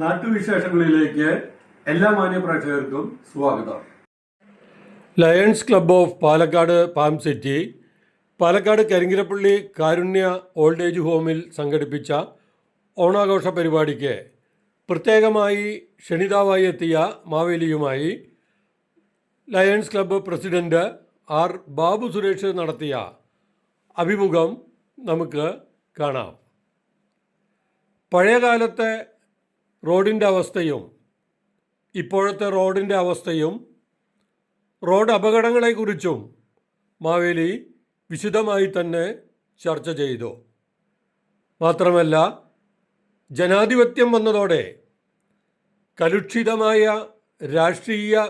നാട്ടുവിശേഷങ്ങളിലേക്ക് എല്ലാ മാന്യ പ്രേക്ഷകർക്കും സ്വാഗതം. Lions club of Palakkad palm city Palakkad Karinkarappully Karunya old age ഹോമിൽ സംഘടിപ്പിച്ച ഓണാഘോഷ പരിപാടിക്ക് പ്രത്യേകമായി ക്ഷണിതാവായി എത്തിയ മാവേലിയുമായി lions club president R Babu Suresh നടത്തിയ അഭിമുഖം നമുക്ക് കാണാം. പഴയകാലത്തെ റോഡിൻ്റെ അവസ്ഥയും ഇപ്പോഴത്തെ റോഡിൻ്റെ അവസ്ഥയും റോഡ് അപകടങ്ങളെക്കുറിച്ചും മാവേലി വിശദമായി തന്നെ ചർച്ച ചെയ്തു. മാത്രമല്ല, ജനാധിപത്യം വന്നതോടെ കലുഷിതമായ രാഷ്ട്രീയ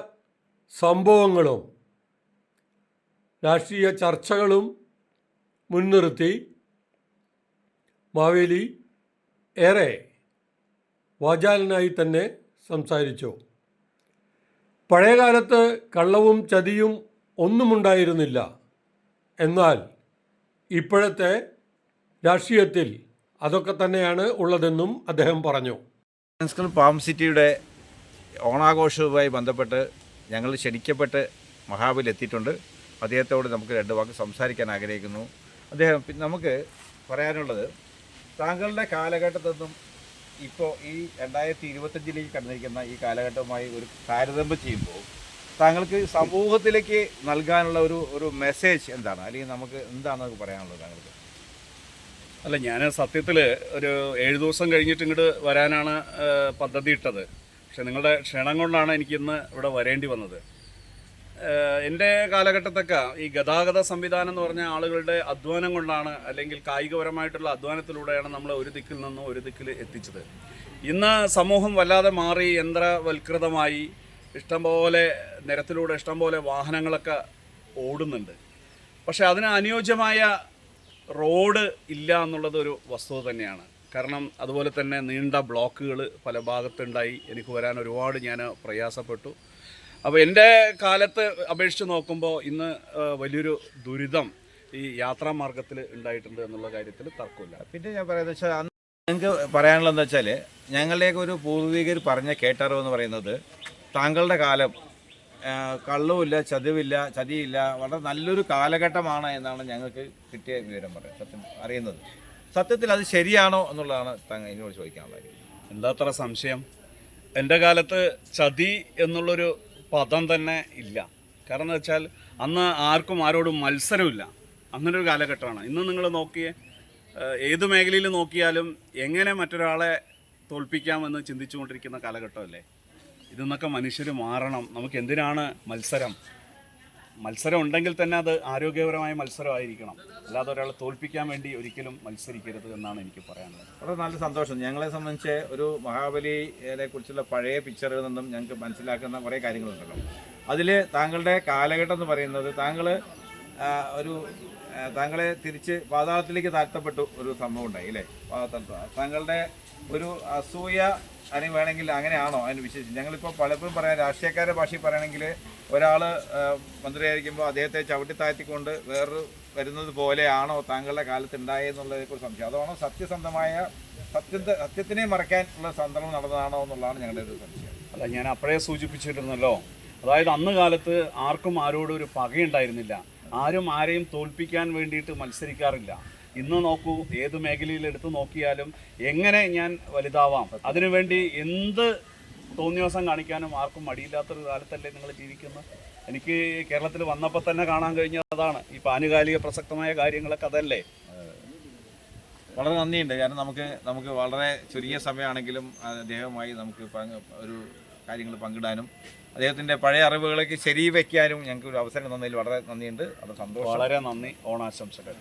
സംഭവങ്ങളും രാഷ്ട്രീയ ചർച്ചകളും മുൻനിർത്തി മാവേലി ഏറെ വാചാലനായി തന്നെ സംസാരിച്ചു. പഴയകാലത്ത് കള്ളവും ചതിയും ഒന്നുമുണ്ടായിരുന്നില്ല. എന്നാൽ ഇപ്പോഴത്തെ രാഷ്ട്രീയത്തിൽ അതൊക്കെ തന്നെയാണ് ഉള്ളതെന്നും അദ്ദേഹം പറഞ്ഞു. ലയൺസ് ക്ലബ്ബ് പാം സിറ്റിയുടെ ഓണാഘോഷവുമായി ബന്ധപ്പെട്ട് ഞങ്ങൾ ക്ഷണിക്കപ്പെട്ട് മഹാബലി എത്തിയിട്ടുണ്ട്. അദ്ദേഹത്തോട് നമുക്ക് രണ്ട് വാക്ക് സംസാരിക്കാൻ ആഗ്രഹിക്കുന്നു. അദ്ദേഹം നമുക്ക് പറയാനുള്ളത്, താങ്കളുടെ കാലഘട്ടത്തിൽ നിന്നും ഇപ്പോൾ ഈ 2025 കടന്നിരിക്കുന്ന ഈ കാലഘട്ടവുമായി ഒരു താരതമ്യം ചെയ്യുമ്പോൾ താങ്കൾക്ക് സമൂഹത്തിലേക്ക് നൽകാനുള്ള ഒരു മെസ്സേജ് എന്താണ്, അല്ലെങ്കിൽ നമുക്ക് എന്താണ് പറയാനുള്ളത് താങ്കൾക്ക്? അല്ല, ഞാൻ സത്യത്തിൽ ഒരു 7 ദിവസം കഴിഞ്ഞിട്ട് ഇങ്ങോട്ട് വരാനാണ് പദ്ധതി ഇട്ടത്. പക്ഷെ നിങ്ങളുടെ ക്ഷണം കൊണ്ടാണ് എനിക്കിന്ന് ഇവിടെ വരേണ്ടി വന്നത്. എൻ്റെ കാലഘട്ടത്തൊക്കെ ഈ ഗതാഗത സംവിധാനം എന്ന് പറഞ്ഞ ആളുകളുടെ അധ്വാനം കൊണ്ടാണ്, അല്ലെങ്കിൽ കായികപരമായിട്ടുള്ള അധ്വാനത്തിലൂടെയാണ് നമ്മൾ ഒരു ദിക്കിൽ നിന്നും ഒരു ദിക്കിൽ എത്തിച്ചത്. ഇന്ന് സമൂഹം വല്ലാതെ മാറി യന്ത്രവൽകൃതമായി, ഇഷ്ടംപോലെ നിരത്തിലൂടെ ഇഷ്ടംപോലെ വാഹനങ്ങളൊക്കെ ഓടുന്നുണ്ട്. പക്ഷേ അതിന് അനുയോജ്യമായ റോഡ് ഇല്ല എന്നുള്ളത് ഒരു വസ്തുത തന്നെയാണ്. കാരണം അതുപോലെ തന്നെ നീണ്ട ബ്ലോക്കുകൾ പല ഭാഗത്തുണ്ടായി. എനിക്ക് വരാൻ ഒരുപാട് ഞാൻ പ്രയാസപ്പെട്ടു. അപ്പോൾ എൻ്റെ കാലത്ത് അപേക്ഷിച്ച് നോക്കുമ്പോൾ ഇന്ന് വലിയൊരു ദുരിതം ഈ യാത്രാമാർഗത്തിൽ ഉണ്ടായിട്ടുണ്ട് എന്നുള്ള കാര്യത്തിൽ തർക്കമില്ല. പിന്നെ ഞാൻ പറയുന്നത് വെച്ചാൽ, അന്ന് നിങ്ങൾക്ക് പറയാനുള്ളതെന്ന് വെച്ചാൽ, ഞങ്ങളുടെയൊക്കെ ഒരു പൂർവികർ പറഞ്ഞ കേട്ടറിവെന്ന് പറയുന്നത്, താങ്കളുടെ കാലം കള്ളവുമില്ല, ചതിയില്ല, വളരെ നല്ലൊരു കാലഘട്ടമാണ് എന്നാണ് ഞങ്ങൾക്ക് കിട്ടിയ വിവരം അറിയുന്നത്. സത്യത്തിൽ അത് ശരിയാണോ എന്നുള്ളതാണ് എന്നോട് ചോദിക്കാനുള്ളത്. എന്താത്ര സംശയം? എൻ്റെ കാലത്ത് ചതി എന്നുള്ളൊരു പദം തന്നെ ഇല്ല. കാരണം എന്ന് വെച്ചാൽ അന്ന് ആർക്കും ആരോടും മത്സരമില്ല. അങ്ങനൊരു കാലഘട്ടമാണ്. ഇന്ന് നിങ്ങൾ നോക്കിയേ, ഏത് മേഖലയിൽ നോക്കിയാലും എങ്ങനെ മറ്റൊരാളെ തോൽപ്പിക്കാമെന്ന് ചിന്തിച്ചുകൊണ്ടിരിക്കുന്ന കാലഘട്ടമല്ലേ. ഇതെന്നൊക്കെ മനുഷ്യർ മാറണം. നമുക്ക് എന്തിനാണ് മത്സരം? മത്സരം ഉണ്ടെങ്കിൽ തന്നെ അത് ആരോഗ്യപരമായ മത്സരമായിരിക്കണം. അല്ലാതെ ഒരാളെ തോൽപ്പിക്കാൻ വേണ്ടി ഒരിക്കലും മത്സരിക്കരുത് എന്നാണ് എനിക്ക് പറയാനുള്ളത്. വളരെ നല്ല സന്തോഷം. ഞങ്ങളെ സംബന്ധിച്ച് ഒരു മഹാബലിയെ കുറിച്ചുള്ള പഴയ പിക്ചറിൽ നിന്നും ഞങ്ങൾക്ക് മനസ്സിലാക്കുന്ന കുറേ കാര്യങ്ങളുണ്ടല്ലോ. അതിൽ താങ്കളുടെ കാലഘട്ടം എന്ന് പറയുന്നത്, താങ്കളെ തിരിച്ച് പാതാളത്തിലേക്ക് താഴ്ത്തപ്പെട്ടു ഒരു സംഭവം ഉണ്ടായി അല്ലേ? താങ്കളുടെ ഒരു അസൂയ അതിന് വേണമെങ്കിൽ അങ്ങനെയാണോ അതിന് വിശേഷിച്ച്? ഞങ്ങളിപ്പോൾ പലപ്പോഴും പറയാം, രാഷ്ട്രീയക്കാരുടെ ഭാഷയിൽ പറയുകയാണെങ്കിൽ ഒരാൾ മന്ത്രിയായിരിക്കുമ്പോൾ അദ്ദേഹത്തെ ചവിട്ടി താഴ്ത്തിക്കൊണ്ട് വേറൊരു വരുന്നത് പോലെയാണോ താങ്കളുടെ കാലത്ത് ഉണ്ടായെന്നുള്ളതിനെക്കുറിച്ച് സംശയം. അതാണോ സത്യസന്ധമായ സത്യത്തിനെ മറയ്ക്കാൻ ഉള്ള സന്ദർഭം നടന്നതാണോ എന്നുള്ളതാണ് ഞങ്ങളുടെ ഒരു സംശയം. അല്ല, ഞാൻ അപ്പോഴേ സൂചിപ്പിച്ചിരുന്നല്ലോ. അതായത് അന്ന് കാലത്ത് ആർക്കും ആരോടും ഒരു പകയുണ്ടായിരുന്നില്ല. ആരും ആരെയും തോൽപ്പിക്കാൻ വേണ്ടിയിട്ട് മത്സരിക്കാറില്ല. ഇന്ന് നോക്കൂ, ഏത് മേഖലയിൽ എടുത്ത് നോക്കിയാലും എങ്ങനെ ഞാൻ വലുതാവാം, അതിനുവേണ്ടി എന്ത് തോന്നിയവസം കാണിക്കാനും ആർക്കും മടിയില്ലാത്തൊരു കാലത്തല്ലേ നിങ്ങൾ ജീവിക്കുന്നത്. എനിക്ക് കേരളത്തിൽ വന്നപ്പോൾ തന്നെ കാണാൻ കഴിഞ്ഞത് അതാണ്. ഈ ആനുകാലിക പ്രസക്തമായ കാര്യങ്ങളൊക്കെ അതല്ലേ. വളരെ നന്ദിയുണ്ട്. കാരണം നമുക്ക് വളരെ ചുരുങ്ങിയ സമയമാണെങ്കിലും അദ്ദേഹവുമായി നമുക്ക് ഒരു കാര്യങ്ങൾ പങ്കിടാനും അദ്ദേഹത്തിൻ്റെ പഴയ അറിവുകളൊക്കെ ശരി വയ്ക്കാനും ഞങ്ങൾക്ക് ഒരു അവസരം തന്നതിൽ വളരെ നന്ദിയുണ്ട്. അത് സന്തോഷം. വളരെ നന്ദി. ഓണാശംസകൾ.